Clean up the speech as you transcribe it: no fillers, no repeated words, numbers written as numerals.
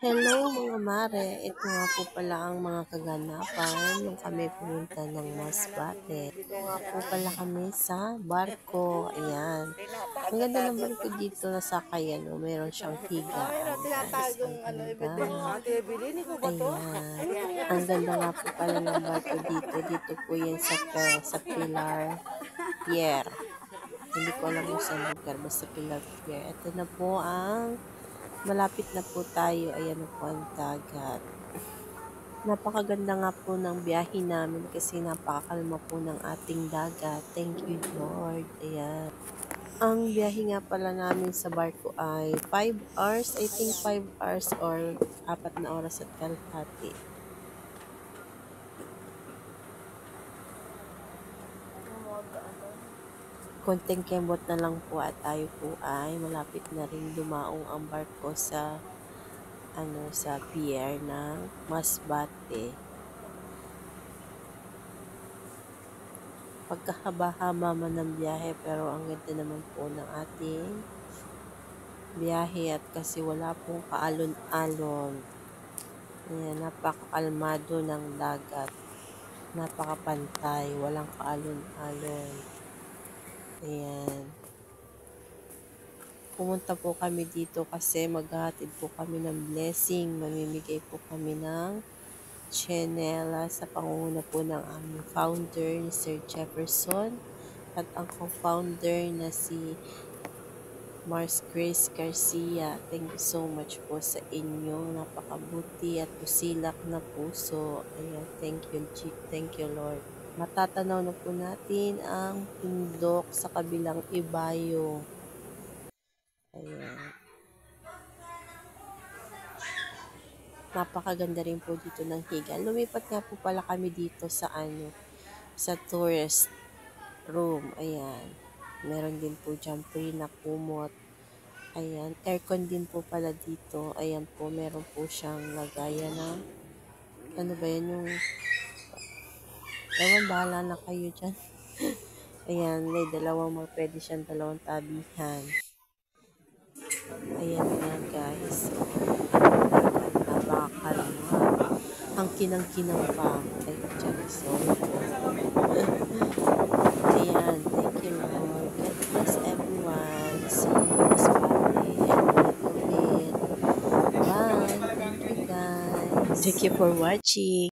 Hello mga mare, ito nga po pala ang mga kaganapan nung kami pumunta ng Masbate. Dito nga po pala kami sa barko, ayan. Ang ganda ng barko dito na sakayan, no? Meron siyang higaan, guys. Ang ganda. Ayan. Ang ganda nga po pala ng barko dito. Dito po yan sa Pilar Pier. Hindi ko alam kung saan lugar, basta Pilar Pier. Ito na po ang malapit na po tayo. Ayan na po ang dagat. Napakaganda nga po ng biyahe namin kasi napakakalma po ng ating dagat. Thank you, Lord. Ayan. Ang biyahe nga pala namin sa barko ay 5 hours. I think 5 hours or 4 na oras at kalahati. Konting kembot na lang po at tayo po ay malapit na rin dumaong ang barko sa pier ng Masbate. Pagkahaba-haba man ng biyahe pero ang ganda naman po ng ating biyahe at kasi wala pong kaalon-alon. Ayan, napakakalmado ng dagat. Napakapantay, walang kaalon-alon. Ayan. Pumunta po kami dito kasi maghahatid po kami ng blessing. Mamimigay po kami ng tsinela sa pangunguna po ng aming founder ni Sir Jefferson at ang co-founder na si Mars Grace Garcia. Thank you so much po sa inyong napakabuti at pusilak na puso. Ayan, thank you Lord. Matatanaw na po natin ang bundok sa kabilang ibayo. Ayan. Napakaganda rin po dito ng higa. Lumipat nga po pala kami dito sa tourist room. Ayan. Meron din po dyan free na kumot. Ayan. Aircon din po pala dito. Ayan po. Meron po siyang lagayan ng ano ba yan yung ewan, bahala na kayo dyan. Ayan. May pwede siyang dalawang tabihan. Ayan nga guys. Napakalma. Ang kinang-kinang pa. Ay, so. Ayan. Thank you, Lord. God bless everyone. See you this Friday. Bye. Thank you, guys. Thank you for watching.